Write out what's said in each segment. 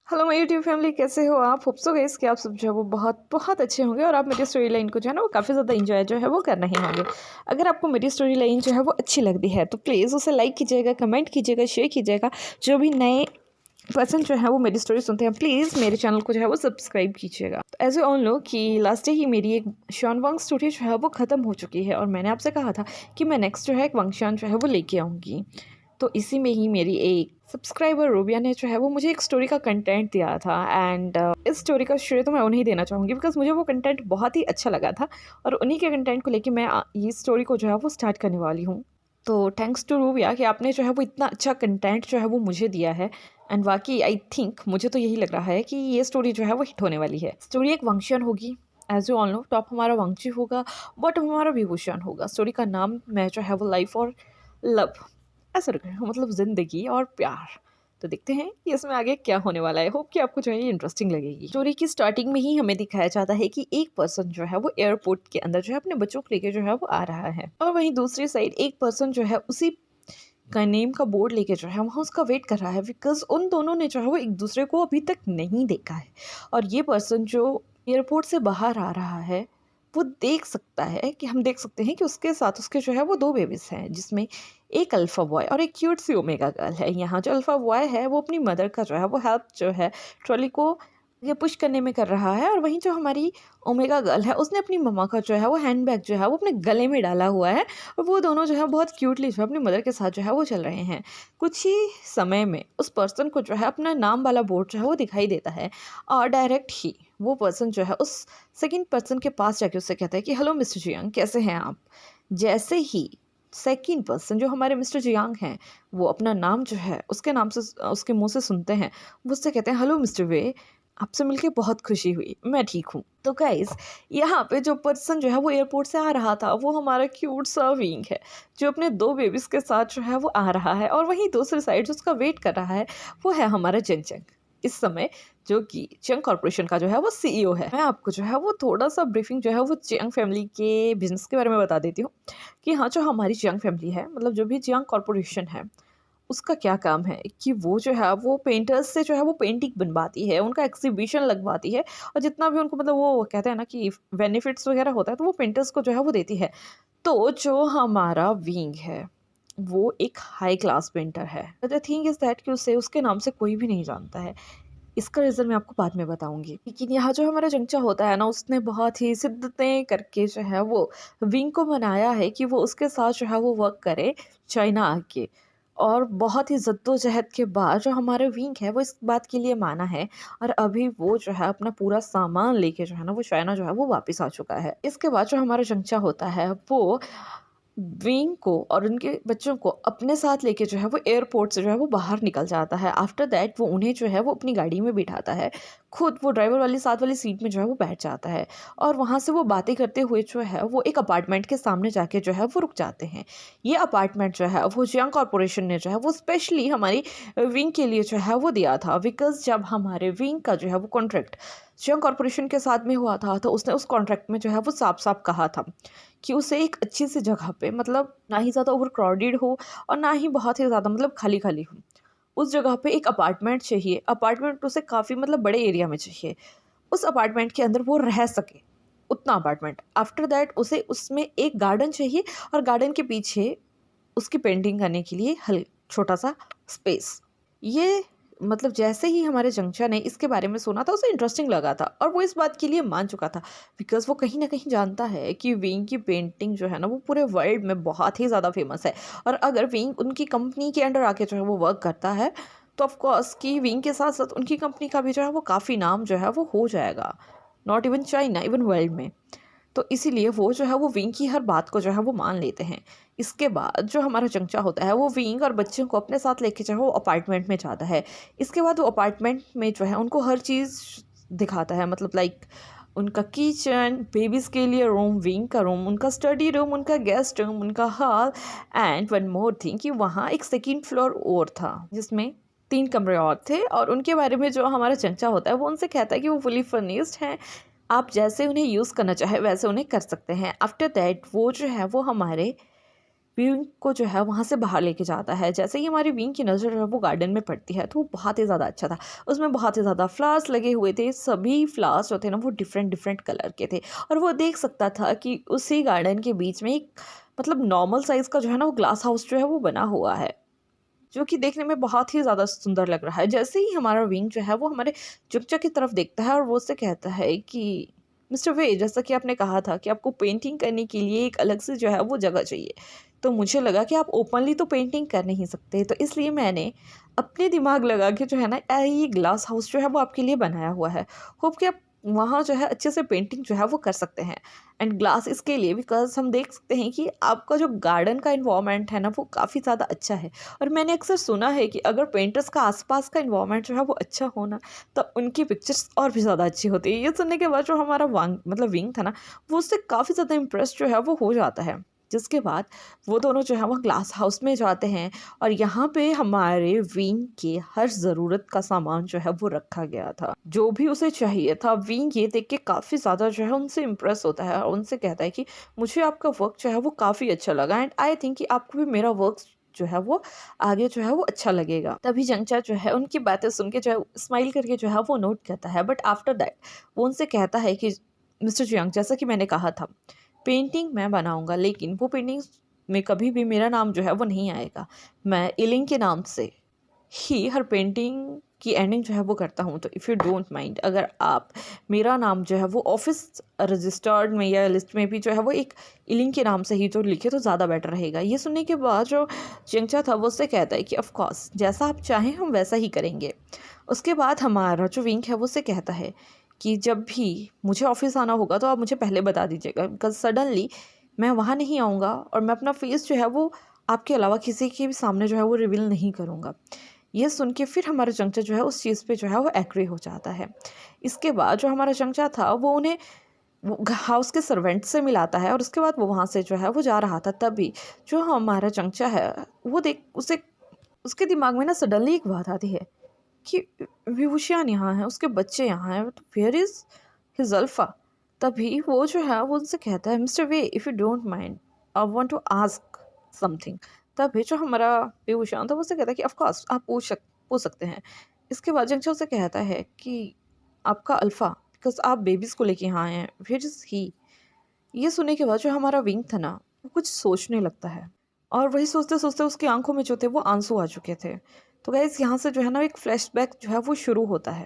Hello my YouTube family, कैसे हो आप? होप सो गाइस कि आप सब जो है वो बहुत बहुत अच्छे होंगे और आप मेरी स्टोरी लाइन को जो है ना वो काफ़ी ज़्यादा इंजॉय जो है वो कर रहे होंगे। अगर आपको मेरी स्टोरी लाइन जो है वो अच्छी लगती है तो प्लीज़ उसे लाइक कीजिएगा, कमेंट कीजिएगा, शेयर कीजिएगा। जो भी नए पर्सन जो है वो मेरी स्टोरी सुनते हैं प्लीज़ मेरे चैनल को जो है वो सब्सक्राइब कीजिएगा। एज ए ऑन लो कि लास्ट डे ही मेरी एक शॉनवांग स्टोरी जो है वो ख़त्म हो चुकी है और मैंने आपसे कहा था कि मैं नेक्स्ट जो है एक वंशान जो है वो लेके आऊँगी। तो इसी में ही मेरी एक सब्सक्राइबर रूबिया ने जो है वो मुझे एक स्टोरी का कंटेंट दिया था एंड इस स्टोरी का श्रेय तो मैं उन्हें देना चाहूँगी बिकॉज मुझे वो कंटेंट बहुत ही अच्छा लगा था और उन्हीं के कंटेंट को लेके मैं ये स्टोरी को जो है वो स्टार्ट करने वाली हूँ। तो थैंक्स टू रूबिया कि आपने जो है वो इतना अच्छा कंटेंट जो है वो मुझे दिया है एंड वाकई आई थिंक मुझे तो यही लग रहा है कि ये स्टोरी जो है वो हिट होने वाली है। स्टोरी एक वंशियन होगी, as you all know. Top हमारा वंशी होगा, बॉटम हमारा विभूषण होगा। स्टोरी का नाम मैं जो है वो लाइफ और लव ऐसा रख रही हूँ, मतलब ज़िंदगी और प्यार। तो देखते हैं कि इसमें आगे क्या होने वाला है। होप कि आपको जो है ये इंटरेस्टिंग लगेगी। स्टोरी की स्टार्टिंग में ही हमें दिखाया जाता है कि एक पर्सन जो है वो एयरपोर्ट के अंदर जो है अपने बच्चों को लेके जो है वो आ रहा है और वहीं दूसरी साइड एक पर्सन जो है उसी का नेम का बोर्ड लेके जो है वहाँ उसका वेट कर रहा है बिकॉज उन दोनों ने जो है वो एक दूसरे को अभी तक नहीं देखा है। और ये पर्सन जो एयरपोर्ट से बाहर आ रहा है वो देख सकता है कि हम देख सकते हैं कि उसके साथ उसके जो है वो दो बेबीज हैं जिसमें एक अल्फ़ा बॉय और एक क्यूट सी ओमेगा गर्ल है। यहाँ जो अल्फ़ा बॉय है वो अपनी मदर का जो है वो हेल्प जो है ट्रॉली को ये पुश करने में कर रहा है और वहीं जो हमारी ओमेगा गर्ल है उसने अपनी मम्मा का जो है वो हैंडबैग जो है वो अपने गले में डाला हुआ है और वो दोनों जो है बहुत क्यूटली जो है अपनी मदर के साथ जो है वो चल रहे हैं। कुछ ही समय में उस पर्सन को जो है अपना नाम वाला बोर्ड जो है वो दिखाई देता है और डायरेक्ट ही वो पर्सन जो है उस सेकंड पर्सन के पास जाके उससे कहता है कि हेलो मिस्टर जियांग, कैसे हैं आप? जैसे ही सेकंड पर्सन जो हमारे मिस्टर जियांग हैं वो अपना नाम जो है उसके नाम से उसके मुंह से सुनते हैं, वो उससे कहते हैं हेलो मिस्टर वे, आपसे मिलके बहुत खुशी हुई, मैं ठीक हूँ। तो गाइस यहाँ पे जो पर्सन जो है वो एयरपोर्ट से आ रहा था वो हमारा क्यूट सा विंग है जो अपने दो बेबीज के साथ जो है वो आ रहा है और वहीं दूसरी साइड जो उसका वेट कर रहा है वो है हमारा जंग इस समय, जो कि चियांग कॉर्पोरेशन का जो है वो सीईओ है। मैं आपको जो है वो थोड़ा सा ब्रीफिंग जो है वो चियांग फैमिली के बिजनेस के बारे में बता देती हूँ कि हाँ, जो हमारी चियांग फैमिली है, मतलब जो भी चियांग कॉर्पोरेशन है, उसका क्या काम है कि वो जो है वो पेंटर्स से जो है वो पेंटिंग बनवाती है, उनका एग्जीबिशन लगवाती है और जितना भी उनको मतलब वो कहते हैं ना कि बेनिफिट्स वगैरह होता है तो वो पेंटर्स को जो है वो देती है। तो जो हमारा विंग है वो एक हाई क्लास पेंटर है। द थिंग इज़ दैट कि उसे उसके नाम से कोई भी नहीं जानता है। इसका रीज़न मैं आपको बाद में बताऊँगी। लेकिन यहाँ जो हमारा जंगचा होता है ना, उसने बहुत ही शिद्दतें करके जो है वो विंग को मनाया है कि वो उसके साथ जो है वो वर्क करे चाइना आके। और बहुत ही जद्दोजहद के बाद जो हमारा विंग है वो इस बात के लिए माना है और अभी वो जो है अपना पूरा सामान लेके जो है ना वो चाइना जो है वो वापस आ चुका है। इसके बाद जो हमारा जंगचा होता है वो विंग को और उनके बच्चों को अपने साथ लेके जो है वो एयरपोर्ट से जो है वो बाहर निकल जाता है। आफ्टर दैट वो उन्हें जो है वो अपनी गाड़ी में बिठाता है, खुद वो ड्राइवर वाली साथ वाली सीट में जो है वो बैठ जाता है और वहाँ से वो बातें करते हुए जो है वो एक अपार्टमेंट के सामने जाके जो है वो रुक जाते हैं। ये अपार्टमेंट जो है वो जियांग कॉर्पोरेशन ने जो है वो स्पेशली हमारी विंग के लिए जो है वो दिया था बिकॉज जब हमारे विंग का जो है वो कॉन्ट्रैक्ट जियांग कॉर्पोरेशन के साथ में हुआ था तो उसने उस कॉन्ट्रैक्ट में जो है वो साफ साफ कहा था कि उसे एक अच्छी सी जगह पे, मतलब ना ही ज़्यादा ओवर क्राउडेड हो और ना ही बहुत ही ज़्यादा मतलब खाली खाली हो, उस जगह पे एक अपार्टमेंट चाहिए। अपार्टमेंट उसे काफ़ी मतलब बड़े एरिया में चाहिए, उस अपार्टमेंट के अंदर वो रह सके, उतना अपार्टमेंट। आफ्टर दैट उसे उसमें एक गार्डन चाहिए और गार्डन के पीछे उसकी पेंटिंग करने के लिए छोटा सा स्पेस। ये मतलब जैसे ही हमारे जंक्शन ने इसके बारे में सुना था उसे इंटरेस्टिंग लगा था और वो इस बात के लिए मान चुका था बिकॉज वो कहीं ना कहीं जानता है कि विंग की पेंटिंग जो है ना वो पूरे वर्ल्ड में बहुत ही ज़्यादा फेमस है। और अगर विंग उनकी कंपनी के अंडर आके जो है वो वर्क करता है तो ऑफकोर्स कि विंग के साथ साथ उनकी कंपनी का भी जो है वो काफ़ी नाम जो है वो हो जाएगा, not even China, even world में। तो इसीलिए वो जो है वो विंग की हर बात को जो है वो मान लेते हैं। इसके बाद जो हमारा चंचा होता है वो विंग और बच्चों को अपने साथ लेके जो है वो अपार्टमेंट में जाता है। इसके बाद वो अपार्टमेंट में जो है उनको हर चीज़ दिखाता है, मतलब लाइक उनका किचन, बेबीज़ के लिए रूम, विंग का रूम, उनका स्टडी रूम, उनका गेस्ट रूम, उनका hall and one more thing कि वहाँ एक सेकेंड फ्लोर और था जिसमें 3 कमरे और थे और उनके बारे में जो हमारा चंचा होता है वो उनसे कहता है कि वो फुली फर्निश्ड हैं, आप जैसे उन्हें यूज़ करना चाहे वैसे उन्हें कर सकते हैं। आफ्टर दैट वो जो है वो हमारे विंग को जो है वहाँ से बाहर लेके जाता है। जैसे ही हमारी विंग की नज़र जो है वो गार्डन में पड़ती है तो वो बहुत ही ज़्यादा अच्छा था। उसमें बहुत ही ज़्यादा फ्लावर्स लगे हुए थे, सभी फ्लावर्स जो थे ना वो डिफरेंट डिफरेंट कलर के थे और वो देख सकता था कि उसी गार्डन के बीच में एक मतलब नॉर्मल साइज़ का जो है ना वो ग्लास हाउस जो है वो बना हुआ है, जो कि देखने में बहुत ही ज़्यादा सुंदर लग रहा है। जैसे ही हमारा विंग जो है वो हमारे चुपचा की तरफ देखता है और वो उससे कहता है कि मिस्टर वे, जैसा कि आपने कहा था कि आपको पेंटिंग करने के लिए एक अलग से जो है वो जगह चाहिए, तो मुझे लगा कि आप ओपनली तो पेंटिंग कर नहीं सकते, तो इसलिए मैंने अपने दिमाग लगा के जो है ना ये ग्लास हाउस जो है वो आपके लिए बनाया हुआ है। होप कि आप वहाँ जो है अच्छे से पेंटिंग जो है वो कर सकते हैं। एंड ग्लास इसके लिए बिकॉज हम देख सकते हैं कि आपका जो गार्डन का इन्वायरमेंट है ना वो काफ़ी ज़्यादा अच्छा है, और मैंने अक्सर सुना है कि अगर पेंटर्स का आसपास का इन्वायरमेंट जो है वो अच्छा होना तो उनकी पिक्चर्स और भी ज़्यादा अच्छी होती है। ये सुनने के बाद जो हमारा वांग मतलब विंग था ना वो उससे काफ़ी ज़्यादा इम्प्रेस जो है वो हो जाता है। जिसके बाद वो दोनों जो है वो ग्लास हाउस में जाते हैं और यहाँ पे हमारे विंग के हर ज़रूरत का सामान जो है वो रखा गया था, जो भी उसे चाहिए था। विंग ये देख के काफ़ी ज़्यादा जो है उनसे इम्प्रेस होता है और उनसे कहता है कि मुझे आपका वर्क जो है वो काफ़ी अच्छा लगा एंड आई थिंक कि आपको भी मेरा वर्क जो है वो आगे जो है वो अच्छा लगेगा। तभी जंगचा जो है उनकी बातें सुन के जो है स्माइल करके जो है वो नोट करता है, बट आफ्टर दैट वो उनसे कहता है कि मिस्टर जियांग, जैसा कि मैंने कहा था पेंटिंग मैं बनाऊंगा, लेकिन वो पेंटिंग में कभी भी मेरा नाम जो है वो नहीं आएगा। मैं इलिंग के नाम से ही हर पेंटिंग की एंडिंग जो है वो करता हूँ, तो इफ़ यू डोंट माइंड अगर आप मेरा नाम जो है वो ऑफिस रजिस्टर्ड में या लिस्ट में भी जो है वो एक इलिंग के नाम से ही जो लिखे तो ज़्यादा बेटर रहेगा। ये सुनने के बाद जो चिंगचा था वो उससे कहता है कि ऑफ कोर्स जैसा आप चाहें हम वैसा ही करेंगे। उसके बाद हमारा जो विंग है वो उससे कहता है कि जब भी मुझे ऑफिस आना होगा तो आप मुझे पहले बता दीजिएगा, बिकॉज सडनली मैं वहाँ नहीं आऊँगा और मैं अपना फेस जो है वो आपके अलावा किसी के भी सामने जो है वो रिवील नहीं करूँगा। ये सुन के फिर हमारा चंचा जो है उस चीज़ पे जो है वो एग्री हो जाता है। इसके बाद जो हमारा चंचा था वो उन्हें वो हाउस के सर्वेंट से मिलाता है और उसके बाद वो वहाँ से जो है वो जा रहा था। तभी जो हमारा चंचा है वो देख उसे उसके दिमाग में ना सडनली एक बात आती है कि विभूषण यहाँ है, उसके बच्चे यहाँ हैं, तो वेयर इज़ हिज अल्फा। तभी वो जो है वो उनसे कहता है मिस्टर वे, if you don't mind I want to ask something. तभी जो हमारा विभूषण था वो उससे कहता है कि ऑफ कोर्स आप पूछ सकते हैं। इसके बाद जंक्शन उसे कहता है कि आपका अल्फा, बिकॉज आप बेबीज़ को लेके यहाँ आए हैं, वेयर इज़ ही। ये सुनने के बाद जो हमारा विंग था ना वो कुछ सोचने लगता है और वही सोचते सोचते उसकी आंखों में जो थे वो आंसू आ चुके थे। तो गाइस यहाँ से जो है ना एक फ्लैशबैक जो है वो शुरू होता है।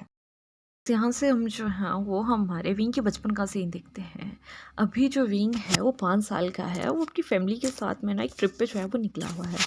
यहाँ से हम जो है वो हमारे विंग के बचपन का सीन देखते हैं। अभी जो विंग है वो 5 साल का है, वो अपनी फैमिली के साथ में ना एक ट्रिप पे जो है वो निकला हुआ है।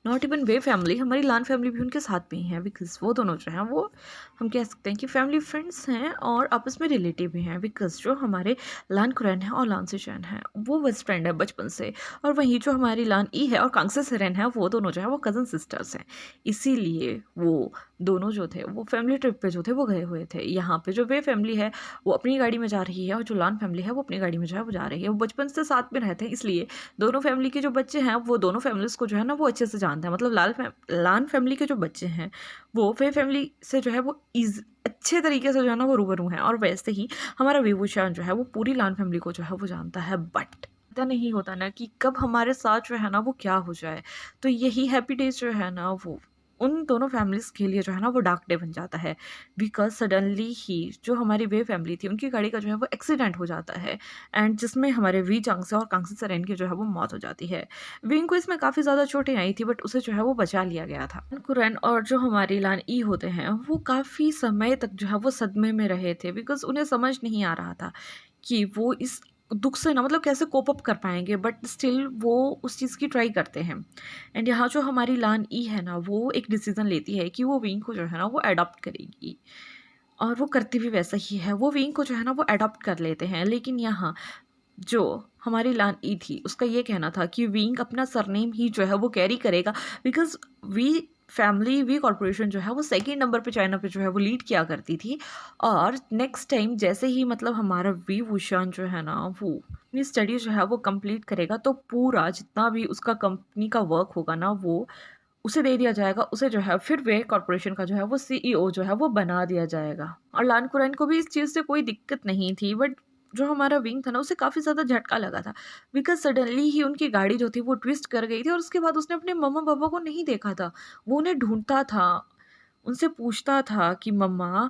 नॉट इवन वे फैमिली, हमारी लान फैमिली भी उनके साथ में ही है, बिकॉज वो दोनों जो हैं वो हम कह सकते हैं कि फैमिली फ्रेंड्स हैं और आपस में रिलेटिव भी हैं। बिकॉज जो हमारे लान कुरैन है और लान सिचैन है वो बेस्ट फ्रेंड है बचपन से, और वहीं जो हमारी लान ई है और कांगसे सेरेन है वो दोनों जो है वो कज़न सिस्टर्स हैं। इसीलिए वो दोनों जो थे वो फैमिली ट्रिप पे जो थे वो गए हुए थे। यहाँ पे जो वे फैमिली है वो अपनी गाड़ी में जा रही है और जो लान फैमिली है वो अपनी गाड़ी में जो है वो जा रही है। वो बचपन से साथ में रहते हैं, इसलिए दोनों फैमिली के जो बच्चे हैं वो दोनों फैमिलीज़ को जो है ना वो अच्छे से जानते हैं। मतलब लान फैमिली के जो बच्चे हैं वो वे फैमिली से जो है वो अच्छे तरीके से जो है ना वो रूबरू हैं, और वैसे ही हमारा विभूषण जो है वो पूरी लान फैमिली को जो है वो जानता है। बट पता नहीं होता ना कि कब हमारे साथ जो है ना वो क्या हो जाए। तो यही हैप्पी डेज जो है ना वो उन दोनों फैमिलीज़ के लिए जो है ना वो डार्क डे बन जाता है। बिकॉज सडनली ही जो हमारी वे फैमिली थी उनकी गाड़ी का जो है वो एक्सीडेंट हो जाता है, एंड जिसमें हमारे वी चांगसे और कांगसे सरेन की जो है वो मौत हो जाती है। विंग को इसमें काफ़ी ज़्यादा चोटें आई थी, बट उसे जो है वो बचा लिया गया था। कुरैन और जो हमारी लान ई होते हैं वो काफ़ी समय तक जो है वो सदमे में रहे थे, बिकॉज उन्हें समझ नहीं आ रहा था कि वो इस दुख से ना मतलब कैसे कोप अप कर पाएंगे, बट स्टिल वो उस चीज़ की ट्राई करते हैं। एंड यहाँ जो हमारी लान ई है ना वो एक डिसीज़न लेती है कि वो विंग को जो है ना वो अडॉप्ट करेगी, और वो करती भी वैसा ही है। वो विंग को जो है ना वो अडॉप्ट कर लेते हैं, लेकिन यहाँ जो हमारी लान ई थी उसका ये कहना था कि विंग अपना सरनेम ही जो है वो कैरी करेगा, because we family we corporation जो है वो सेकंड नंबर पे चाइना पे जो है वो लीड किया करती थी। और नेक्स्ट टाइम जैसे ही मतलब हमारा वी वुशान जो है ना वो अपनी स्टडी जो है वो कंप्लीट करेगा तो पूरा जितना भी उसका कंपनी का वर्क होगा ना वो उसे दे दिया जाएगा। उसे जो है फिर वे कॉरपोरेशन का जो है वो सीईओ जो है वो बना दिया जाएगा। और लान कुरैन को भी इस चीज़ से कोई दिक्कत नहीं थी, बट जो हमारा विंग था ना उसे काफ़ी ज़्यादा झटका लगा था, बिकॉज़ सडनली ही उनकी गाड़ी जो थी वो ट्विस्ट कर गई थी और उसके बाद उसने अपने मम्मा-पापा को नहीं देखा था। वो उन्हें ढूँढता था, उनसे पूछता था कि मम्मा,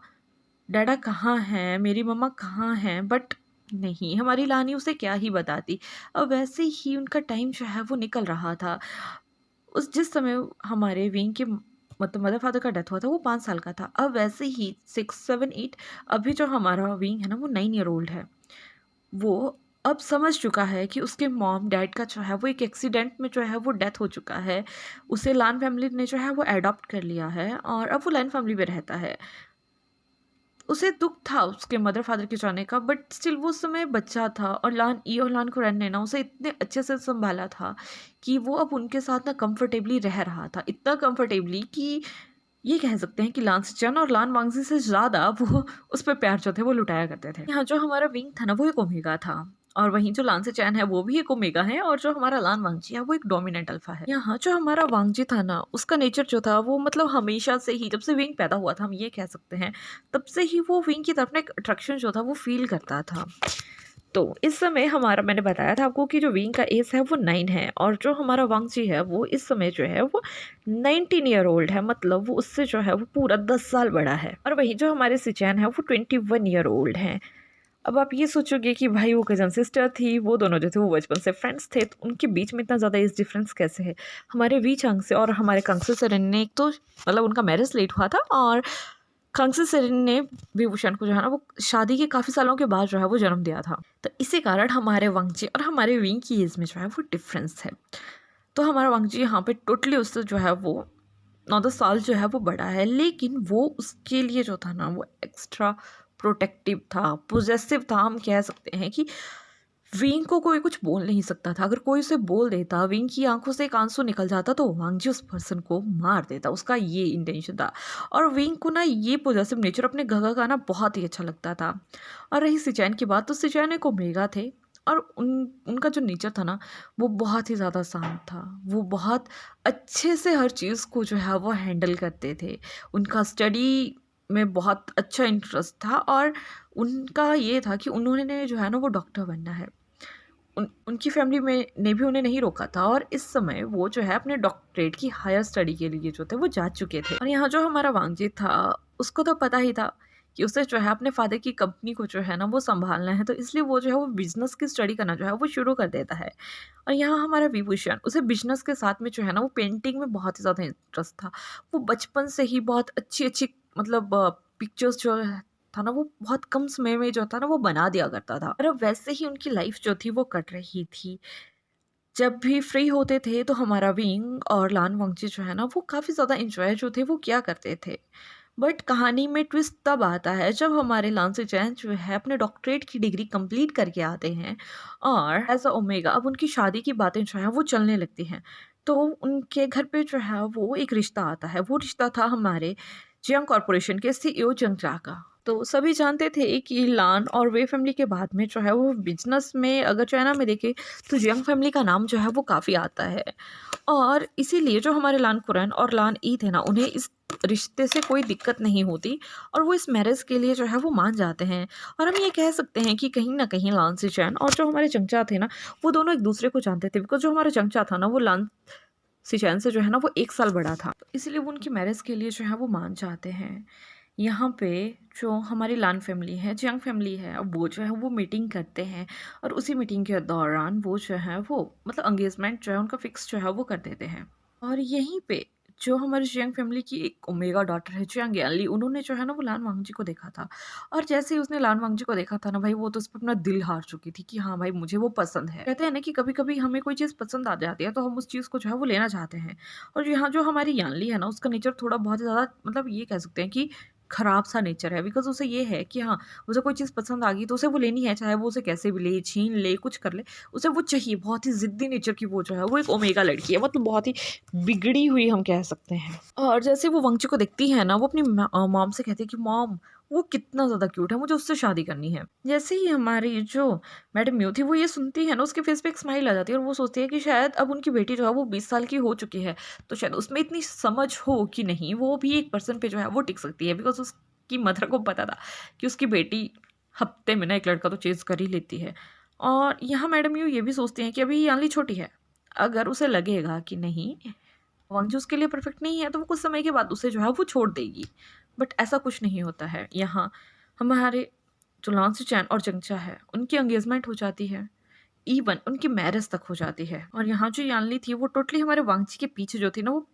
डैडा कहाँ हैं? मेरी मम्मा कहाँ हैं? बट नहीं, हमारी लानी उसे क्या ही बताती। अब वैसे ही उनका टाइम जो है वो निकल रहा था। उस जिस समय हमारे विंग के मतलब मदर फादर का डेथ हुआ था वो 5 साल का था। अब वैसे ही 6, 7, 8 अभी जो हमारा विंग है ना वो 9 ईयर ओल्ड है। वो अब समझ चुका है कि उसके मॉम डैड का जो है वो एक एक्सीडेंट में जो है वो डेथ हो चुका है। उसे लान फैमिली ने जो है वो एडॉप्ट कर लिया है और अब वो लान फैमिली में रहता है। उसे दुःख था उसके मदर फादर के जाने का, बट स्टिल वो उस समय बच्चा था और लान ई और लान कुरैन ने ना उसे इतने अच्छे से सँभाला था कि वो अब उनके साथ ना कंफर्टेबली रह रहा था। इतना कंफर्टेबली कि ये कह सकते हैं कि लान सिचन और लान वांगज़ी से ज़्यादा वो उस पे प्यार जो थे वो लुटाया करते थे। यहाँ जो हमारा विंग था ना वो एक ओमेगा था और वहीं जो लान सिचन है वो भी एक ओमेगा है और जो हमारा लान वांगजी है वो एक डोमिनेंट अल्फा है। यहाँ जो हमारा वांगजी था ना उसका नेचर जो था वो मतलब हमेशा से ही जब से विंग पैदा हुआ था हम ये कह सकते हैं, तब से ही वो विंग की तरफ ना एक अट्रैक्शन जो था वो फ़ील करता था। तो इस समय हमारा मैंने बताया था आपको कि जो विंग का एज है वो 9 है और जो हमारा वांगजी है वो इस समय जो है वो 19 ईयर ओल्ड है, मतलब वो उससे जो है वो पूरा 10 साल बड़ा है। और वहीं जो हमारे सिचैन है वो 21 ईयर ओल्ड हैं। अब आप ये सोचोगे कि भाई वो कज़न सिस्टर थी, वो दोनों जो थे वो बचपन से फ्रेंड्स थे, तो उनके बीच में इतना ज़्यादा एज डिफरेंस कैसे है? हमारे वी चांग से और हमारे कांगसू सेरेन ने एक तो मतलब उनका मैरिज लेट हुआ था और कांगसू सेरेन ने विभूषण को जो है ना वो शादी के काफ़ी सालों के बाद जो है वो जन्म दिया था। तो इसी कारण हमारे वांगजी और हमारे विंग की एज में जो है वो डिफरेंस है। तो हमारा वांगजी यहाँ पे टोटली उससे जो है वो 9-10 साल जो है वो बड़ा है, लेकिन वो उसके लिए जो था ना वो एक्स्ट्रा प्रोटेक्टिव था, पॉसेसिव था। हम कह सकते हैं कि विंग को कोई कुछ बोल नहीं सकता था। अगर कोई उसे बोल देता, विंग की आंखों से एक आंसू निकल जाता तो वांगजी उस पर्सन को मार देता। उसका ये इंटेंशन था और विंग को ना ये पॉसेसिव नेचर अपने गगा का ना बहुत ही अच्छा लगता था। और रही सिचैन की बात, तो सिचैन एक ओमेगा थे और उनका जो नेचर था ना वो बहुत ही ज़्यादा शांत था। वो बहुत अच्छे से हर चीज़ को जो है वो हैंडल करते थे। उनका स्टडी में बहुत अच्छा इंटरेस्ट था और उनका ये था कि उन्होंने जो है ना वो डॉक्टर बनना है। उनकी फैमिली में ने भी उन्हें नहीं रोका था और इस समय वो जो है अपने डॉक्टरेट की हायर स्टडी के लिए जो थे वो जा चुके थे। और यहाँ जो हमारा वांगजी था उसको तो पता ही था कि उसे जो है अपने फादर की कंपनी को जो है ना वो संभालना है, तो इसलिए वो जो है वो बिजनेस की स्टडी करना जो है वो शुरू कर देता है। और यहाँ हमारा विभूषण, उसे बिजनेस के साथ में जो है ना वो पेंटिंग में बहुत ही ज़्यादा इंटरेस्ट था। वो बचपन से ही बहुत अच्छी अच्छी मतलब पिक्चर्स जो था ना वो बहुत कम समय में जो था ना वो बना दिया करता था। और अब वैसे ही उनकी लाइफ जो थी वो कट रही थी। जब भी फ्री होते थे तो हमारा विंग और लान वांगजी जो है ना वो काफ़ी ज़्यादा इंजॉय जो थे वो किया करते थे। बट कहानी में ट्विस्ट तब आता है जब हमारे लान सिचैन जो है अपने डॉक्टरेट की डिग्री कंप्लीट करके आते हैं और एज अ ओमेगा अब उनकी शादी की बातें जो है वो चलने लगती हैं। तो उनके घर पे जो है वो एक रिश्ता आता है। वो रिश्ता था हमारे जियांग कॉरपोरेशन के सीईओ जंगजा का। तो सभी जानते थे कि लान और वे फैमिली के बाद में जो है वो बिजनेस में अगर चाइना में देखें तो जियांग फैमिली का नाम जो है वो काफ़ी आता है। और इसीलिए जो हमारे लान कुरैन और लान ई थे ना उन्हें इस रिश्ते से कोई दिक्कत नहीं होती और वो इस मैरिज के लिए जो है वो मान जाते हैं। और हम ये कह सकते हैं कि कहीं ना कहीं लान सिचैन और जो हमारे चंगचा थे ना वो दोनों एक दूसरे को जानते थे, बिकॉज जो हमारा चंगचा था ना वो लान सिचैन से जो है ना वो 1 साल बड़ा था, तो इसलिए वो उनकी मैरिज के लिए जो है वो मान जाते हैं। यहाँ पे जो हमारी लान फैमिली है, जियांग फैमिली है, अब वो जो है वो मीटिंग करते हैं और उसी मीटिंग के दौरान वो जो है वो मतलब एंगेजमेंट जो है उनका फिक्स जो है वो कर देते हैं। और यहीं पे जो हमारी जियांग फैमिली की एक ओमेगा डॉटर है जियांग यानली, उन्होंने जो है ना वो लान वांगजी को देखा था और जैसे ही उसने लान वांगजी को देखा था ना भाई वो तो उस पर अपना दिल हार चुकी थी कि हाँ भाई मुझे वो पसंद है। कहते हैं ना कि कभी कभी हमें कोई चीज़ पसंद आ जाती है तो हम उस चीज़ को जो है वो लेना चाहते हैं। और यहाँ जो हमारी यानली है ना उसका नेचर थोड़ा बहुत ज़्यादा मतलब ये कह सकते हैं कि खराब सा नेचर है, बिकॉज उसे ये है कि हाँ उसे कोई चीज़ पसंद आ गई तो उसे वो लेनी है, चाहे वो उसे कैसे भी ले, छीन ले, कुछ कर ले, उसे वो चाहिए। बहुत ही ज़िद्दी नेचर की वो जो है वो एक ओमेगा लड़की है, मतलब बहुत ही बिगड़ी हुई हम कह सकते हैं। और जैसे वो वंगची को देखती है ना वो अपनी मॉम से कहती है कि मॉम वो कितना ज़्यादा क्यूट है, मुझे उससे शादी करनी है। जैसे ही हमारी जो मैडम म्यू थी वो ये सुनती है ना उसके फेस पे एक स्माइल आ जाती है और वो सोचती है कि शायद अब उनकी बेटी जो है वो 20 साल की हो चुकी है तो शायद उसमें इतनी समझ हो कि नहीं वो भी एक पर्सन पे जो है वो टिक सकती है, बिकॉज उसकी मदर को पता था कि उसकी बेटी हफ्ते में ना एक लड़का तो चेज़ कर ही लेती है। और यहाँ मैडम यू ये भी सोचती हैं कि अभी यानली छोटी है, अगर उसे लगेगा कि नहीं वांगजी उसके लिए परफेक्ट नहीं है तो वो कुछ समय के बाद उसे जो है वो छोड़ देगी। बट ऐसा कुछ नहीं होता है। यहाँ हमारे जो लांसी चैन और जंगचा है उनकी एंगेजमेंट हो जाती है, इवन उनकी मैरिज तक हो जाती है। और यहाँ जो यानली थी वो टोटली हमारे वांगची के पीछे जो थी ना वो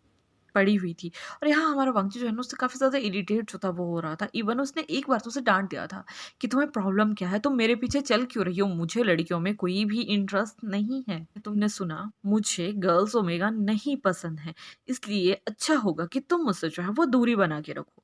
पड़ी हुई थी। और यहाँ हमारा वांगची जो है ना उससे काफ़ी ज़्यादा इरिटेट जो था वो हो रहा था। इवन उसने एक बार तो उसे डांट दिया था कि तुम्हें प्रॉब्लम क्या है, तुम मेरे पीछे चल क्यों रही हो, मुझे लड़कियों में कोई भी इंटरेस्ट नहीं है। तुमने सुना मुझे गर्ल्स ओमेगा नहीं पसंद है, इसलिए अच्छा होगा कि तुम मुझसे जो है वो दूरी बना के रखो।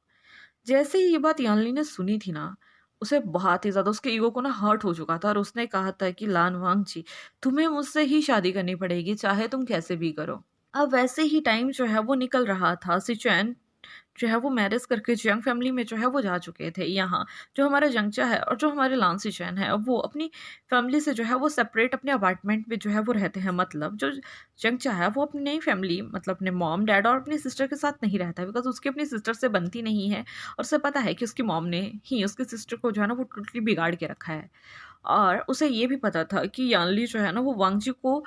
जैसे ही ये बात यानली ने सुनी थी ना, उसे बहुत ही ज़्यादा उसके ईगो को ना हर्ट हो चुका था और उसने कहा था कि लान वांगची तुम्हें मुझसे ही शादी करनी पड़ेगी, चाहे तुम कैसे भी करो। अब वैसे ही टाइम जो है वो निकल रहा था। सिचुएन जो है वो मैरिज करके जियांग फैमिली में जो है वो जा चुके थे। यहाँ जो हमारा जंगचा है और जो हमारे लान सिचुएन है वो अपनी फैमिली से जो है वो सेपरेट अपने अपार्टमेंट में जो है वो रहते हैं। मतलब जो जंगचा है वो अपनी फैमिली मतलब अपने मॉम डैड और अपनी सिस्टर के साथ नहीं रहता है, बिकॉज उसकी अपनी सिस्टर से बनती नहीं है और उसे पता है कि उसकी मॉम ने ही उसकी सिस्टर को जो है ना वो टोटली बिगाड़ के रखा है। और उसे ये भी पता था कि यानली जो है ना वो वांगजी को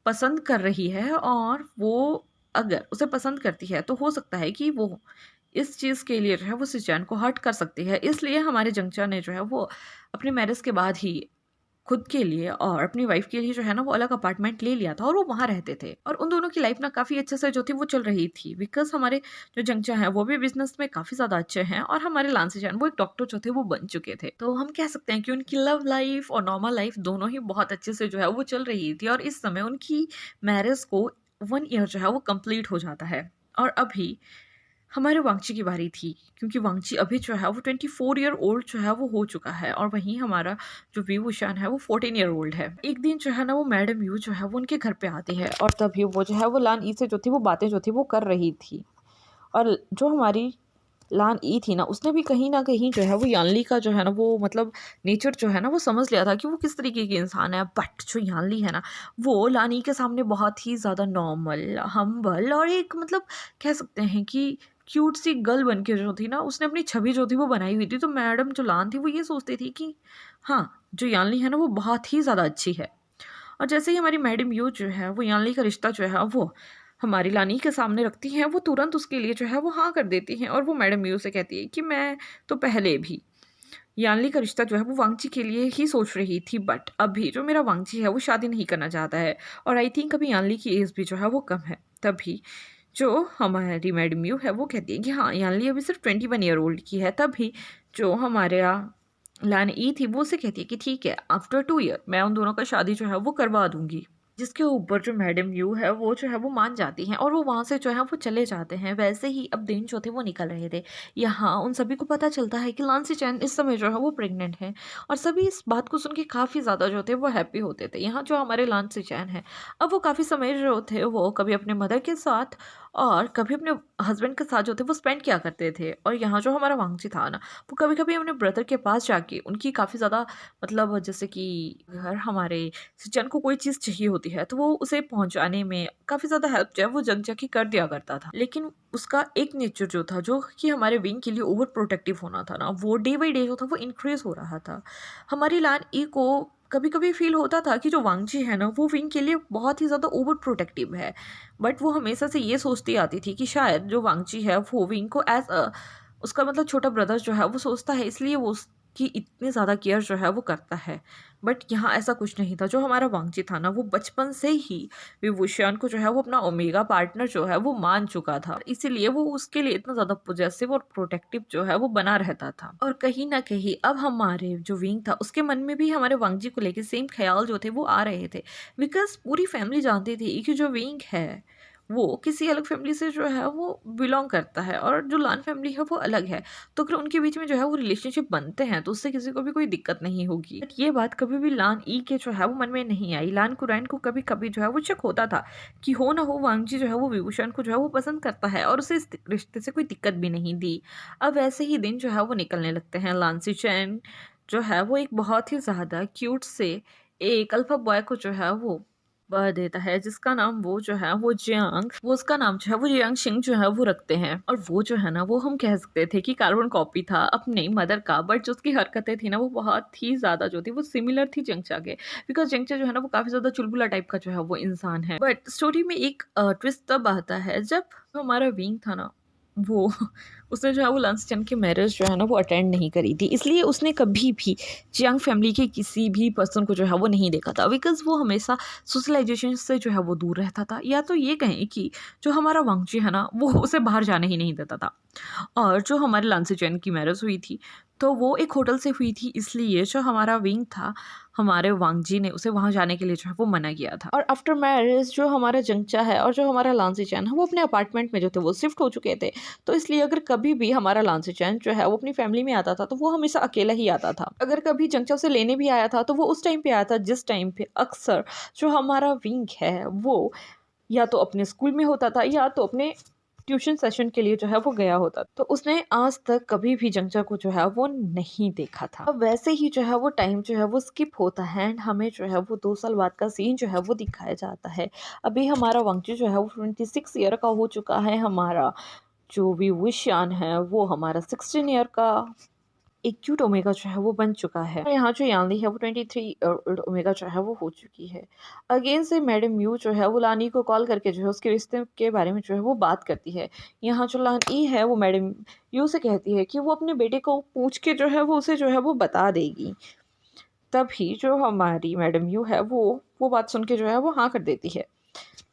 पसंद कर रही है और वो अगर उसे पसंद करती है तो हो सकता है कि वो इस चीज़ के लिए जो है वो सिचैन को हर्ट कर सकती है। इसलिए हमारे जंगचा ने जो है वो अपने मैरिज के बाद ही खुद के लिए और अपनी वाइफ के लिए जो है ना वो अलग अपार्टमेंट ले लिया था और वो वहाँ रहते थे। और उन दोनों की लाइफ ना काफ़ी अच्छे से जो थी वो चल रही थी, बिकॉज हमारे जो जंगचा हैं वो भी बिजनेस में काफ़ी ज़्यादा अच्छे हैं और हमारे लांसी जान वो एक डॉक्टर जो थे वो बन चुके थे। तो हम कह सकते हैं कि उनकी लव लाइफ और नॉर्मल लाइफ दोनों ही बहुत अच्छे से जो है वो चल रही थी। और इस समय उनकी मैरिज को 1 ईयर जो है वो कंप्लीट हो जाता है। और अभी हमारे वांगची की बारी थी, क्योंकि वांगची अभी जो है वो 24 ईयर ओल्ड जो है वो हो चुका है और वहीं हमारा जो वीवूशान है वो 14 ईयर ओल्ड है। एक दिन जो है ना वो मैडम यू जो है वो उनके घर पे आती है और तभी वो जो है वो लान ई से जो थी वो बातें जो थी वो कर रही थी। और जो हमारी लान ई थी ना उसने भी कहीं ना कहीं जो है वो यानली का जो है ना वो मतलब नेचर जो है ना वो समझ लिया था कि वो किस तरीके की इंसान है। बट जो यानली है ना वो लान ई के सामने बहुत ही ज़्यादा नॉर्मल हम्बल और एक मतलब कह सकते हैं कि क्यूट सी गर्ल बन के जो थी ना उसने अपनी छवि जो थी वो बनाई हुई थी। तो मैडम जो लान थी वो ये सोचती थी कि हाँ जो यानली है ना वो बहुत ही ज़्यादा अच्छी है। और जैसे ही हमारी मैडम यू जो है वो यानली का रिश्ता जो है वो हमारी लानी के सामने रखती हैं, वो तुरंत उसके लिए जो है वो हाँ कर देती हैं। और वो मैडम यू से कहती है कि मैं तो पहले भी यानली का रिश्ता जो है वो वांगची के लिए ही सोच रही थी, बट अभी जो मेरा वांगची है वो शादी नहीं करना चाहता है और आई थिंक अभी यानली की एज भी जो है वो कम है। तभी जो हमारी मैडम यू है वो कहती है कि हाँ यानली अभी सिर्फ 21 ईयर ओल्ड की है। तभी जो हमारे लान ई थी वो उसे कहती है कि ठीक है आफ्टर 2 ईयर मैं उन दोनों का शादी जो है वो करवा दूंगी। जिसके ऊपर जो मैडम यू है वो जो है वो मान जाती हैं और वो वहाँ से जो है वो चले जाते हैं। वैसे ही अब दिन जो थे वो निकल रहे थे। यहाँ उन सभी को पता चलता है कि लांसी चैन इस समय जो है वो प्रेग्नेंट है और सभी इस बात को सुन के काफ़ी ज़्यादा जो थे वो हैप्पी होते थे। यहाँ जो हमारे लांसी चैन है अब वो काफ़ी समय जो थे वो कभी अपने मदर के साथ और कभी अपने हस्बैंड के साथ जो थे वो स्पेंड किया करते थे। और यहाँ जो हमारा वांगची था ना वो कभी कभी अपने ब्रदर के पास जाके उनकी काफ़ी ज़्यादा मतलब जैसे कि अगर हमारे सिचन को कोई चीज़ चाहिए होती है तो वो उसे पहुंचाने में काफ़ी ज़्यादा हेल्प जो है वो जग की कर दिया करता था। लेकिन उसका एक नेचर जो था जो कि हमारे विंग के लिए ओवर प्रोटेक्टिव होना था ना वो डे बाई डे जो था वो इंक्रीज हो रहा था। हमारी लान ई को कभी कभी फील होता था कि जो वांगजी है ना वो विंग के लिए बहुत ही ज़्यादा ओवर प्रोटेक्टिव है। बट वो हमेशा से ये सोचती आती थी कि शायद जो वांगजी है वो विंग को एज अ उसका मतलब छोटा ब्रदर जो है वो सोचता है, इसलिए वो उसकी इतनी ज़्यादा केयर जो है वो करता है। बट यहाँ ऐसा कुछ नहीं था। जो हमारा वांगजी था ना वो बचपन से ही विभूषण को जो है वो अपना ओमेगा पार्टनर जो है वो मान चुका था, इसीलिए वो उसके लिए इतना ज़्यादा पॉजेसिव और प्रोटेक्टिव जो है वो बना रहता था। और कहीं ना कहीं अब हमारे जो विंग था उसके मन में भी हमारे वांगजी को लेकर सेम ख्याल जो थे वो आ रहे थे, बिकॉज पूरी फैमिली जानती थी कि जो विंग है वो किसी अलग फैमिली से जो है वो बिलोंग करता है और जो लान फैमिली है वो अलग है। तो अगर उनके बीच में जो है वो रिलेशनशिप बनते हैं तो उससे किसी को भी कोई दिक्कत नहीं होगी। बट ये बात कभी भी लान ई के जो है वो मन में नहीं आई। लान कुरैन को कभी कभी जो है वो शक होता था कि हो ना हो वांगजी जो है वो विभूषण को जो है वो पसंद करता है और उसे इस रिश्ते से कोई दिक्कत भी नहीं दी। अब वैसे ही दिन जो है वो निकलने लगते हैं। लांसी चैन जो है वो एक बहुत ही ज़्यादा क्यूट से एक अल्फा बॉय को जो है वो बर्थ देता है, जिसका नाम वो जो है वो जियांग, वो उसका नाम जो है वो जियांग शिंग जो है वो रखते हैं। और वो जो है ना, वो हम कह सकते थे कि कार्बन कॉपी था अपनी मदर का, बट जो उसकी हरकतें थी ना वो बहुत ही ज़्यादा जो थी वो सिमिलर थी जंगचा के। बिकॉज़ जंगचा जो है ना वो काफ़ी ज़्यादा चुलबुला टाइप का जो है वो इंसान है। बट स्टोरी में एक ट्विस्ट तब आता है जब हमारा विंग था ना, वो उसने जो है वो लांसचन की मैरिज जो है ना वो अटेंड नहीं करी थी, इसलिए उसने कभी भी जियांग फैमिली के किसी भी पर्सन को जो है वो नहीं देखा था, बिकॉज वो हमेशा सोशलाइजेशन से जो है वो दूर रहता था, या तो ये कहें कि जो हमारा वांगजी है ना वो उसे बाहर जाने ही नहीं देता था। और जो हमारे लांसी चैन की मैरिज हुई थी तो वो एक होटल से हुई थी, इसलिए जो हमारा विंग था, हमारे वांगजी ने उसे वहाँ जाने के लिए जो है वो मना किया था। और आफ्टर मैरिज जो हमारा जंगचा है और जो हमारा लांसी चैन है वो अपने अपार्टमेंट में जो थे वो शिफ्ट हो चुके थे। तो इसलिए अगर कभी भी हमारा लांसी चैन जो है वो अपनी फैमिली में आता था तो वो हमेशा अकेला ही आता था। अगर कभी जंगचा उसे लेने भी आया था तो वो उस टाइम पे आया था जिस टाइम पे अक्सर जो हमारा विंग है वो या तो अपने स्कूल में होता था या तो अपने ट्यूशन सेशन के लिए जो है वो गया होता। तो उसने आज तक कभी भी जंगचा को जो है वो नहीं देखा था। अब वैसे ही जो है वो टाइम जो है वो स्किप होता है एंड हमें जो है वो 2 साल बाद का सीन जो है वो दिखाया जाता है। अभी हमारा वांगजी जो है वो 26 ईयर का हो चुका है, हमारा जो भी विशान है वो हमारा 16 ईयर का एक क्यूट ओमेगा जो है वो बन चुका है। और यहाँ जो यानली है वो 23 ओमेगा जो है वो हो चुकी है। अगेन से मैडम यू जो है वो लानी को कॉल करके जो है उसके रिश्ते के बारे में जो है वो बात करती है। यहाँ जो लान ई है वो मैडम यू से कहती है कि वो अपने बेटे को पूछ के जो है वो उसे जो है वो बता देगी। तभी जो हमारी मैडम यू है वो बात सुन के जो है वो हाँ कर देती है।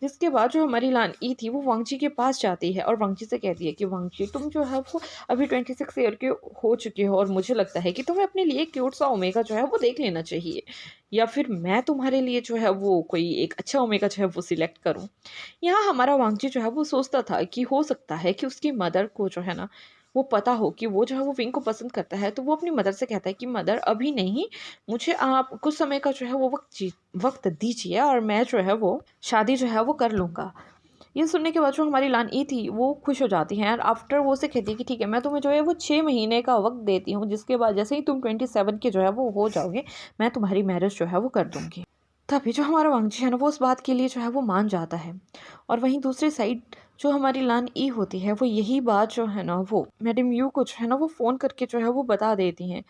जिसके बाद जो हमारी लान ई थी वो वांगजी के पास जाती है और वांगजी से कहती है कि वांगजी तुम जो है वो अभी 26 ईयर के हो चुके हो और मुझे लगता है कि तुम्हें अपने लिए क्यूट सा ओमेगा जो है वो देख लेना चाहिए, या फिर मैं तुम्हारे लिए जो है वो कोई एक अच्छा ओमेगा जो है वो सिलेक्ट करूं। यहाँ हमारा वांगजी जो है वो सोचता था कि हो सकता है कि उसकी मदर को जो है ना वो पता हो कि वो जो है वो विंग को पसंद करता है, तो वो अपनी मदर से कहता है कि मदर अभी नहीं, मुझे आप कुछ समय का जो है वो वक्त दीजिए और मैं जो है वो शादी जो है वो कर लूँगा। ये सुनने के बाद जो हमारी लान ई थी वो खुश हो जाती है और आफ्टर वो से कहती है कि ठीक है मैं तुम्हें जो है वो 6 महीने का वक्त देती हूँ, जिसके बाद जैसे ही तुम 27 के जो है वो हो जाओगे मैं तुम्हारी मैरिज जो है वो कर दूँगी। तभी जो हमारा वांगजी है ना वो उस बात के लिए जो है वो मान जाता है। और वहीं दूसरी साइड जो हमारी लान ई होती है वो यही बात जो है ना वो मैडम यू को जो है ना वो फ़ोन करके जो है वो बता देती हैं।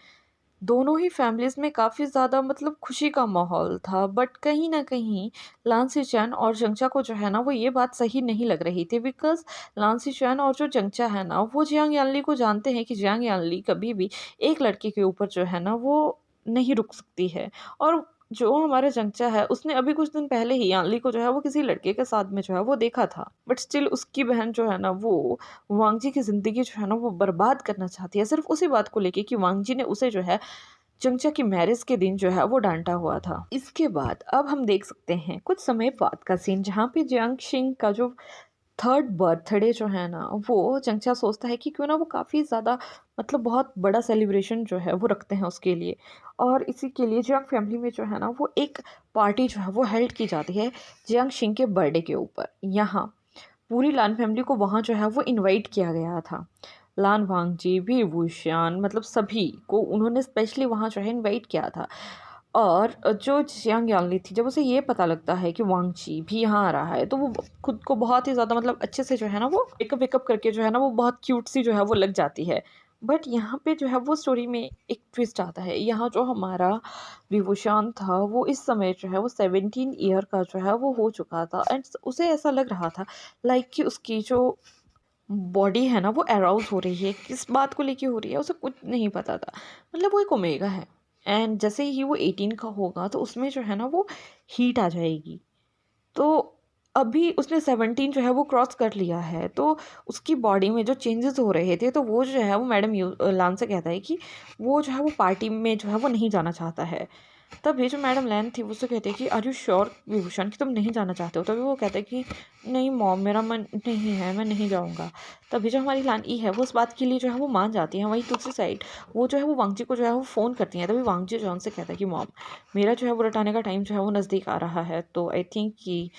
दोनों ही फैमिलीज़ में काफ़ी ज़्यादा मतलब खुशी का माहौल था, बट कहीं न कहीं लांसी चैन और जंगचा को जो है ना वो ये बात सही नहीं लग रही थी, बिकॉज़ लांसी चैन और जो जंगचा है ना वो जियांग यानली को जानते हैं कि जियांग यानली कभी भी एक लड़के के ऊपर जो है ना वो नहीं रुक सकती है। और जो हमारा जंगचा है उसने अभी कुछ दिन पहले ही यानली को जो है वो किसी लड़के के साथ में जो है वो देखा था, बट स्टिल उसकी बहन जो है ना वो वांगजी की ज़िंदगी जो है ना वो बर्बाद करना चाहती है, सिर्फ़ उसी बात को लेके कि वांगजी ने उसे जो है चंचा की मैरिज के दिन जो है वो डांटा हुआ था। इसके बाद अब हम देख सकते हैं कुछ समय बाद का सीन, जहाँ पे जियांग शिंग का जो थर्ड बर्थडे जो है ना वो चंचा सोचता है कि क्यों ना वो काफ़ी ज़्यादा मतलब बहुत बड़ा सेलिब्रेशन जो है वो रखते हैं उसके लिए। और इसी के लिए जियांग फैमिली में जो है ना वो एक पार्टी जो है वो हेल्ड की जाती है जियांग शिंग के बर्थडे के ऊपर। यहाँ पूरी लान फैमिली को वहाँ जो है वो इनवाइट किया गया था। लान वांगजी भी वुशियान मतलब सभी को उन्होंने स्पेशली वहाँ जो है इनवाइट किया था। और जो जियांग यानली थी जब उसे ये पता लगता है कि वांगजी भी यहाँ आ रहा है तो वो खुद को बहुत ही ज़्यादा मतलब अच्छे से जो है ना वो मेकअप वेकअप करके जो है ना वो बहुत क्यूट सी जो है वो लग जाती है। बट यहाँ पे जो है वो स्टोरी में एक ट्विस्ट आता है। यहाँ जो हमारा विभूषण था वो इस समय जो है वो 17 ईयर का जो है वो हो चुका था एंड उसे ऐसा लग रहा था लाइक कि उसकी जो बॉडी है ना वो अराउज हो रही है, किस बात को लेके हो रही है उसे कुछ नहीं पता था। मतलब वो एक ओमेगा है एंड जैसे ही वो 18 का होगा तो उसमें जो है ना वो हीट आ जाएगी। तो अभी उसने 17 जो है वो क्रॉस कर लिया है, तो उसकी बॉडी में जो चेंजेस हो रहे थे तो वो जो है वो मैडम लान से कहता है कि वो जो है वो पार्टी में जो है वो नहीं जाना चाहता है। तभी जो मैडम लैन थी वो उससे कहती है कि आर यू श्योर विभूषण कि तुम नहीं जाना चाहते हो। तभी वो कहता है कि नहीं मॉम मेरा मन नहीं है, मैं नहीं जाऊँगा। तभी जो हमारी लान ई है वो उस बात के लिए जो है वो मान जाती है। वहीं दूसरी साइड वो जो है वो वांगजी को जो है वो फ़ोन करती हैं। तभी वांगजी जो उनसे कहता है कि मॉम मेरा जो है वो लौटाने का टाइम जो है वो नज़दीक आ रहा है, तो आई थिंक कि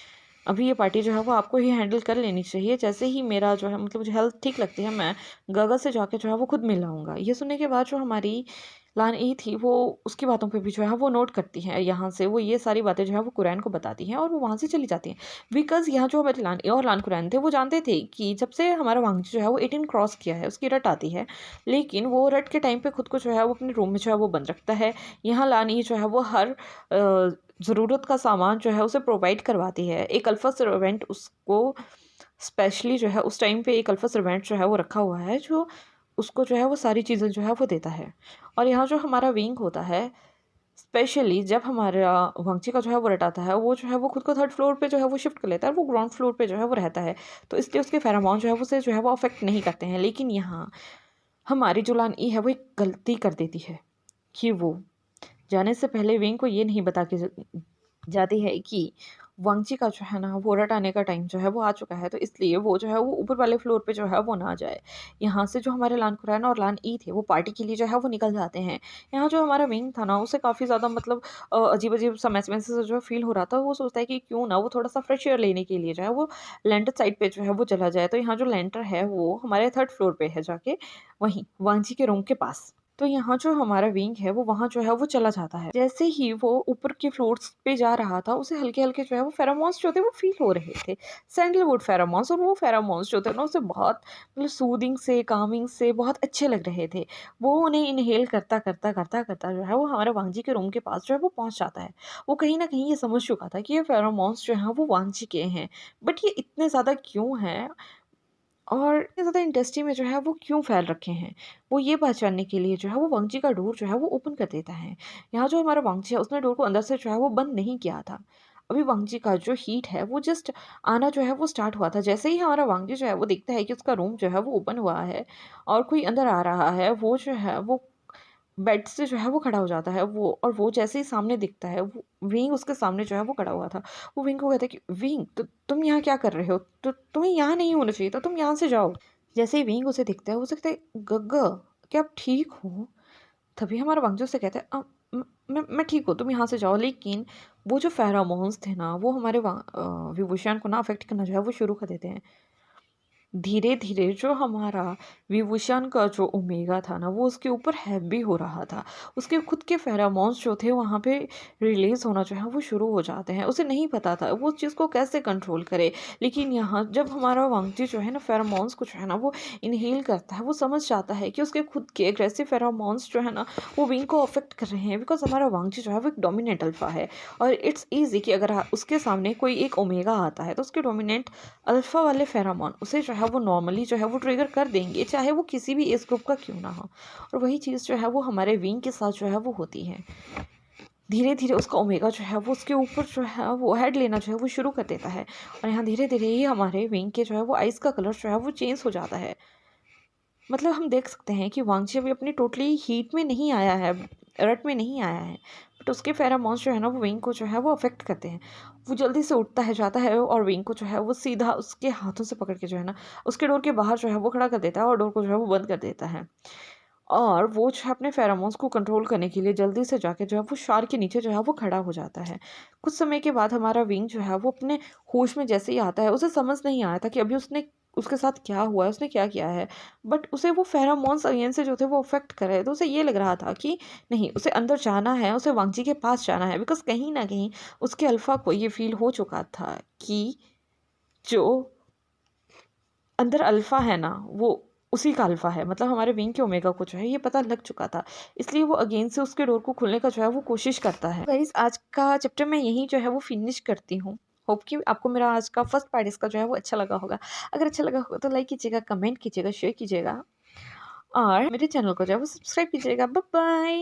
अभी ये पार्टी जो है वो आपको ही हैंडल कर लेनी चाहिए। जैसे ही मेरा जो है मतलब मुझे हेल्थ ठीक लगती है मैं गागा से जाके जो है वो खुद मिल आऊँगा। ये सुनने के बाद जो हमारी लान ई थी वो उसकी बातों पे भी जो है वो नोट करती हैं, यहाँ से वो ये सारी बातें जो है वो कुरैन को बताती हैं और वो वहाँ से चली जाती हैं। बिकॉज़ यहाँ जो हमारे लान ई और लान कुरैन थे वो जानते थे कि जब से हमारा वांगजी जो है वो 18 क्रॉस किया है उसकी रट आती है, लेकिन वो रट के टाइम पे खुद को जो है वो अपने रूम में जो है वो बंद रखता है। यहाँ लान ई जो है वो हर ज़रूरत का सामान जो है उसे प्रोवाइड करवाती है। एक अल्फ़ा सर्वेंट उसको स्पेशली जो है उस टाइम पे एक अल्फ़ा सर्वेंट जो है वो रखा हुआ है जो उसको जो है वो सारी चीज़ें जो है वो देता है। और यहाँ जो हमारा विंग होता है स्पेशली जब हमारा वांगची का जो है वो रट आता है, वो जो है वो खुद को थर्ड फ्लोर पे जो है वो शिफ्ट कर लेता है और वो ग्राउंड फ्लोर पे जो है वो रहता है। तो इसलिए उसके फेरोमोन जो है वो उसे जो है वो अफेक्ट नहीं करते हैं। लेकिन यहाँ हमारी जो लान ई है वो एक गलती कर देती है कि वो जाने से पहले विंग को ये नहीं बता के जाती है कि वांगची का जो है ना वो रट आने का टाइम जो है वो आ चुका है, तो इसलिए वो जो है वो ऊपर वाले फ्लोर पे जो है वो ना जाए। यहाँ से जो हमारे लान कुरैन और लान ई थे वो पार्टी के लिए जो है वो निकल जाते हैं। यहाँ जो हमारा विंग था ना उसे काफ़ी ज़्यादा मतलब अजीब-अजीब सा मैस-मैस सा जो फ़ील हो रहा था। वो सोचता है कि क्यों ना वो थोड़ा-सा फ्रेश एयर लेने के लिए जो है वो लेंटर साइड पे जो है वो चला जाए। तो यहाँ जो लेंटर है वो हमारे थर्ड फ्लोर पे है जाके वहीं वांगची के रूम के पास। तो यहाँ जो हमारा विंग है वो वहाँ जो है वो चला जाता है। जैसे ही वो ऊपर के फ्लोर्स पे जा रहा था उसे हल्के-हल्के जो है वो फेरोमोन्स जो थे वो फ़ील हो रहे थे। सैंडलवुड फेरोमोन्स, और वो फेरोमोन्स जो थे ना उसे बहुत मतलब सूदिंग से, कामिंग से बहुत अच्छे लग रहे थे। वो उन्हें इन्हेल करता जो है वो हमारे वांगजी के रूम के पास जो है वो पहुँच जाता है। वो कहीं न कहीं ये समझ चुका था कि ये फेरोमोन्स जो हैं वो वांगजी के हैं। बट ये इतने ज़्यादा क्यों हैं और इतने ज़्यादा इंडस्ट्री में जो है वो क्यों फैल रखे हैं, वो ये पहचानने के लिए जो है वो वांगजी का डोर जो है वो ओपन कर देता है। यहाँ जो हमारा वांगजी है उसने डोर को अंदर से जो है वो बंद नहीं किया था। अभी वांगजी का जो हीट है वो जस्ट आना जो है वो स्टार्ट हुआ था। जैसे ही हमारा वांगजी जो है वो देखता है कि उसका रूम जो है वो ओपन हुआ है और कोई अंदर आ रहा है, वो जो है वो बेड से जो है वो खड़ा हो जाता है वो, और वो जैसे ही सामने दिखता है वो विंग उसके सामने जो है वो खड़ा हुआ था। वो विंग को कहता है कि विंग तुम यहाँ क्या कर रहे हो? तो तुम्हें यहाँ नहीं होना चाहिए था, तुम यहाँ से जाओ। जैसे ही विंग उसे दिखता है वो उसे कहता है गग्गा क्या आप ठीक हो? तभी हमारा वांगजू से कहता है मैं ठीक हूँ, तुम यहाँ से जाओ। लेकिन वो जो फेरोमोन्स थे ना वो हमारे विभूषण को ना अफेक्ट करना जो है वो शुरू कर देते हैं। धीरे-धीरे जो हमारा विभूषण का जो ओमेगा था ना, वो उसके ऊपर हैवी हो रहा था। उसके खुद के फेरोमोन्स जो थे वहाँ पे रिलीज़ होना जो है वो शुरू हो जाते हैं। उसे नहीं पता था वो उस चीज़ को कैसे कंट्रोल करे। लेकिन यहाँ जब हमारा वांगजी जो है ना फेरोमोन्स को जो है ना वो इन्हेल करता है, वो समझ जाता है कि उसके खुद के एग्रेसिव फेरोमोन्स जो है ना वो विंग को अफ़ेक्ट कर रहे हैं। बिकॉज़ हमारा वांगजी जो है वो एक डोमिनेंट अल्फ़ा है और इट्स ईज़ी कि अगर उसके सामने कोई एक ओमेगा आता है तो उसके डोमिनेंट अल्फ़ा वाले फेरोमोन उसे जो है वो नॉर्मली जो है वो ट्रिगर कर देंगे, चाहे वो किसी भी एज ग्रुप का क्यों ना हो। और वही चीज़ जो है वो हमारे विंग के साथ जो है वो होती है। धीरे-धीरे उसका ओमेगा जो है वो उसके ऊपर जो है वो हेड लेना जो है वो शुरू कर देता है और यहाँ धीरे-धीरे ही हमारे विंग के जो है वो आइज़ का कलर जो है वो चेंज हो जाता है। मतलब हम देख सकते हैं कि वांगची अभी अपनी टोटली हीट में नहीं आया है, रट में नहीं आया है, बट उसके फेरोमोन्स जो है ना वो विंग को जो है वो अफेक्ट करते हैं। वो जल्दी से उठता है, जाता है और विंग को जो है वो सीधा उसके हाथों से पकड़ के जो है ना उसके डोर के बाहर जो है वो खड़ा कर देता है और डोर को जो है वो बंद कर देता है। और वो जो है अपने फेरोमोन्स को कंट्रोल करने के लिए जल्दी से जाके जो है वो शार के नीचे जो है वो खड़ा हो जाता है। कुछ समय के बाद हमारा विंग जो है वो अपने होश में जैसे ही आता है, उसे समझ नहीं आया था कि अभी उसके साथ क्या हुआ है, उसने क्या किया है। बट उसे वो फेरोमोन्स अगेन से जो थे वो अफ़ेक्ट कर रहे थे। तो उसे ये लग रहा था कि नहीं, उसे अंदर जाना है, उसे वांगजी के पास जाना है। बिकॉज़ कहीं न कहीं उसके अल्फ़ा को ये फ़ील हो चुका था कि जो अंदर अल्फ़ा है ना, वो उसी का अल्फ़ा है। मतलब हमारे विंग के ओमेगा को जो है ये पता लग चुका था। इसलिए वो अगेन से उसके डोर को खोलने का जो है वो कोशिश करता है। गाइज़ आज का चैप्टर मैं यहीं जो है वो फ़िनिश करती हूँ। होप कि आपको मेरा आज का फर्स्ट पार्ट इसका जो है वो अच्छा लगा होगा। अगर अच्छा लगा होगा तो लाइक कीजिएगा, कमेंट कीजिएगा, शेयर कीजिएगा और मेरे चैनल को जो है वो सब्सक्राइब कीजिएगा। Bye bye.